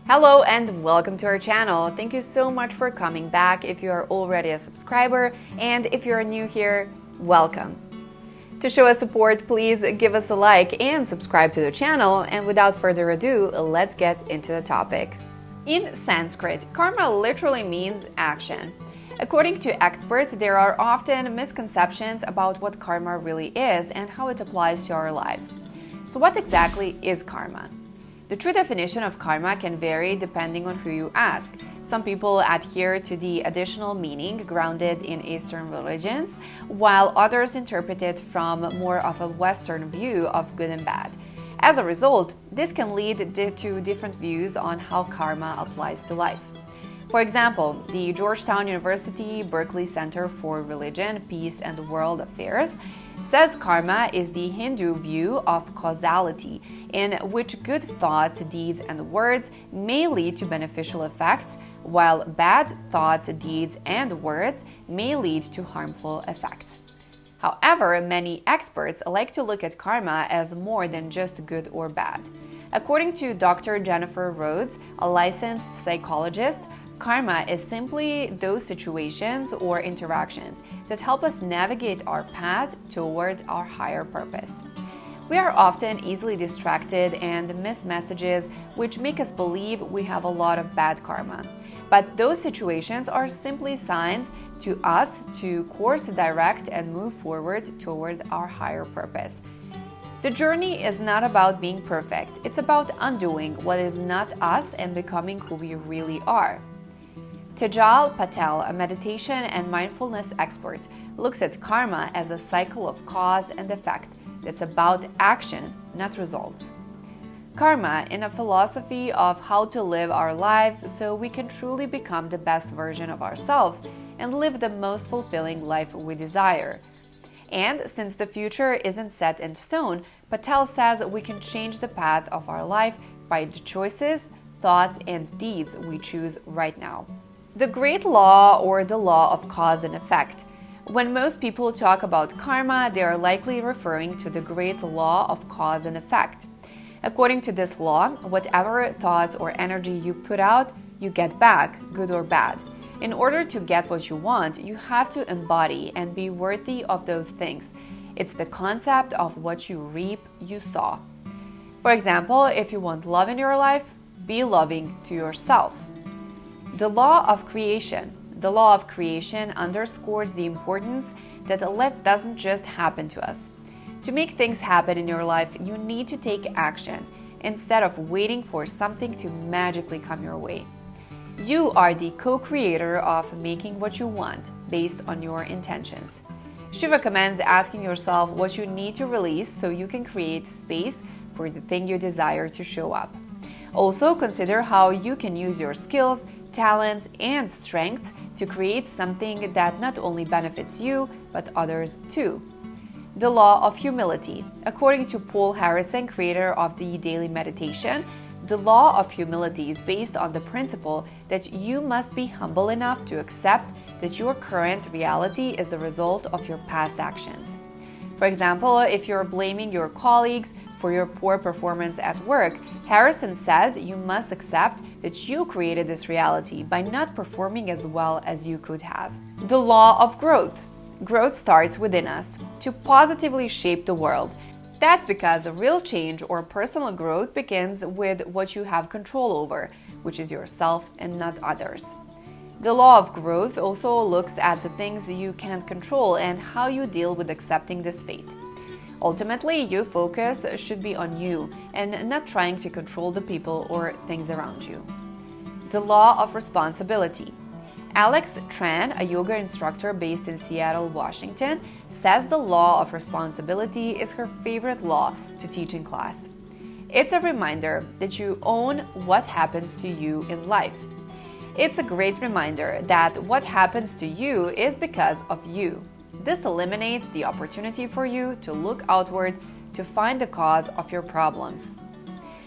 Hello and welcome to our channel. Thank you so much for coming back if you are already a subscriber, and if you're new here, welcome. To show us support, please give us a like and subscribe to the channel, and without further ado, let's get into the topic. In Sanskrit, karma literally means action. According to experts, there are often misconceptions about what karma really is and how it applies to our lives. So what exactly is karma? The true definition of karma can vary depending on who you ask. Some people adhere to the additional meaning grounded in Eastern religions, while others interpret it from more of a Western view of good and bad. As a result, this can lead to different views on how karma applies to life. For example, the Georgetown University Berkeley Center for Religion, Peace, and World Affairs says karma is the Hindu view of causality, in which good thoughts, deeds, and words may lead to beneficial effects, while bad thoughts, deeds, and words may lead to harmful effects. However, many experts like to look at karma as more than just good or bad. According to Dr. Jennifer Rhodes, a licensed psychologist, karma is simply those situations or interactions that help us navigate our path toward our higher purpose. We are often easily distracted and miss messages which make us believe we have a lot of bad karma. But those situations are simply signs to us to course direct and move forward toward our higher purpose. The journey is not about being perfect, it's about undoing what is not us and becoming who we really are. Tejal Patel, a meditation and mindfulness expert, looks at karma as a cycle of cause and effect that's about action, not results. Karma in a philosophy of how to live our lives so we can truly become the best version of ourselves and live the most fulfilling life we desire. And since the future isn't set in stone, Patel says we can change the path of our life by the choices, thoughts, and deeds we choose right now. The Great Law, or the law of cause and effect. When most people talk about karma, they are likely referring to the Great Law of cause and effect. According to this law, whatever thoughts or energy you put out, you get back, good or bad. In order to get what you want, you have to embody and be worthy of those things. It's the concept of what you reap, you sow. For example, if you want love in your life, be loving to yourself. The law of creation. The law of creation underscores the importance that life doesn't just happen to us. To make things happen in your life, you need to take action instead of waiting for something to magically come your way. You are the co-creator of making what you want based on your intentions. She recommends asking yourself what you need to release so you can create space for the thing you desire to show up. Also, consider how you can use your skills, talents, and strengths to create something that not only benefits you, but others too. The law of humility. According to Paul Harrison, creator of the Daily Meditation, the law of humility is based on the principle that you must be humble enough to accept that your current reality is the result of your past actions. For example, if you're blaming your colleagues for your poor performance at work, Harrison says you must accept that you created this reality by not performing as well as you could have. The law of growth. Growth starts within us to positively shape the world. That's because real change or personal growth begins with what you have control over, which is yourself and not others. The law of growth also looks at the things you can't control and how you deal with accepting this fate. Ultimately, your focus should be on you and not trying to control the people or things around you. The law of responsibility. Alex Tran, a yoga instructor based in Seattle, Washington, says the law of responsibility is her favorite law to teach in class. It's a reminder that you own what happens to you in life. It's a great reminder that what happens to you is because of you. This eliminates the opportunity for you to look outward to find the cause of your problems.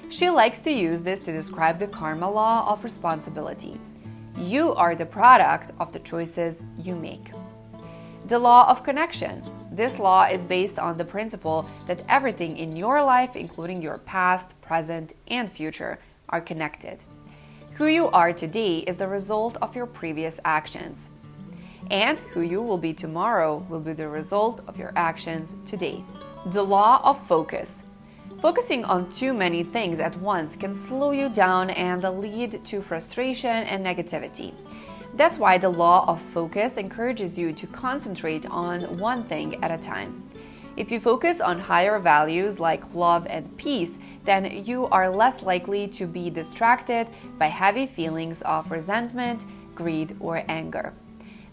She likes to use this to describe the karma law of responsibility. You are the product of the choices you make. The law of connection. This law is based on the principle that everything in your life, including your past, present, and future, are connected. Who you are today is the result of your previous actions. And who you will be tomorrow will be the result of your actions today. The law of focus. Focusing on too many things at once can slow you down and lead to frustration and negativity. That's why the law of focus encourages you to concentrate on one thing at a time. If you focus on higher values like love and peace, then you are less likely to be distracted by heavy feelings of resentment, greed, or anger.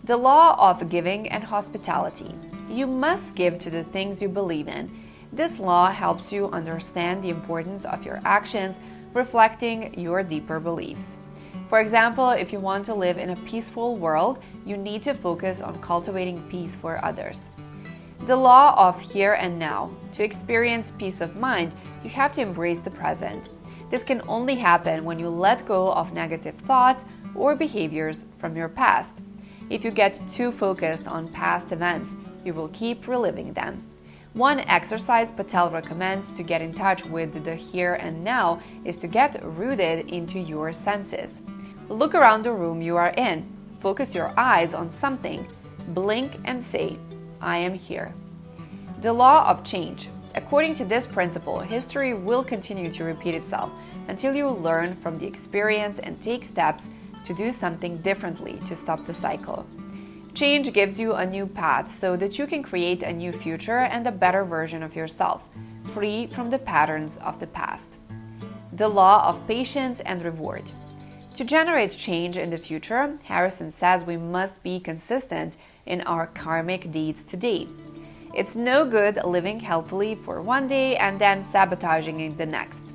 The law of giving and hospitality. You must give to the things you believe in. This law helps you understand the importance of your actions, reflecting your deeper beliefs. For example, if you want to live in a peaceful world, you need to focus on cultivating peace for others. The law of here and now. To experience peace of mind, you have to embrace the present. This can only happen when you let go of negative thoughts or behaviors from your past. If you get too focused on past events, you will keep reliving them. One exercise Patel recommends to get in touch with the here and now is to get rooted into your senses. Look around the room you are in. Focus your eyes on something. Blink and say, I am here. The law of change. According to this principle, history will continue to repeat itself until you learn from the experience and take steps to do something differently to stop the cycle. Change gives you a new path so that you can create a new future and a better version of yourself, free from the patterns of the past. The law of patience and reward. To generate change in the future, Harrison says we must be consistent in our karmic deeds today. It's no good living healthily for one day and then sabotaging it the next.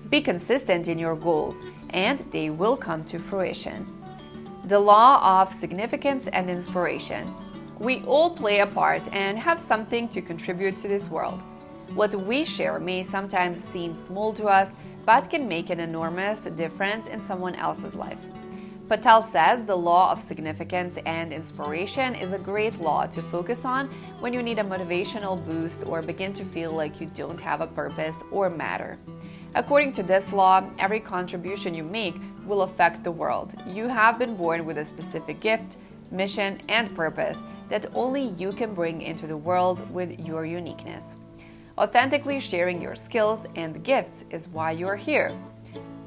Be consistent in your goals, and they will come to fruition. The law of significance and inspiration. We all play a part and have something to contribute to this world. What we share may sometimes seem small to us, but can make an enormous difference in someone else's life. Patel says the law of significance and inspiration is a great law to focus on when you need a motivational boost or begin to feel like you don't have a purpose or matter. According to this law, every contribution you make will affect the world. You have been born with a specific gift, mission, and purpose that only you can bring into the world with your uniqueness. Authentically sharing your skills and gifts is why you are here.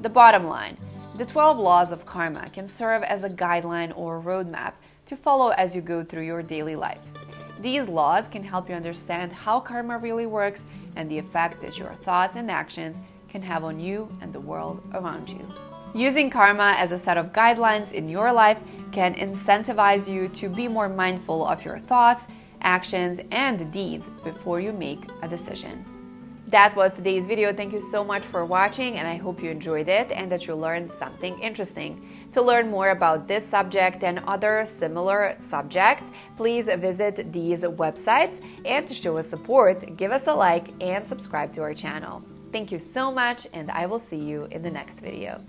The bottom line, the 12 laws of karma can serve as a guideline or roadmap to follow as you go through your daily life. These laws can help you understand how karma really works and the effect that your thoughts and actions can have on you and the world around you. Using karma as a set of guidelines in your life can incentivize you to be more mindful of your thoughts, actions, and deeds before you make a decision. That was today's video. Thank you so much for watching, and I hope you enjoyed it and that you learned something interesting. To learn more about this subject and other similar subjects, please visit these websites, and to show us support, give us a like and subscribe to our channel. Thank you so much, and I will see you in the next video.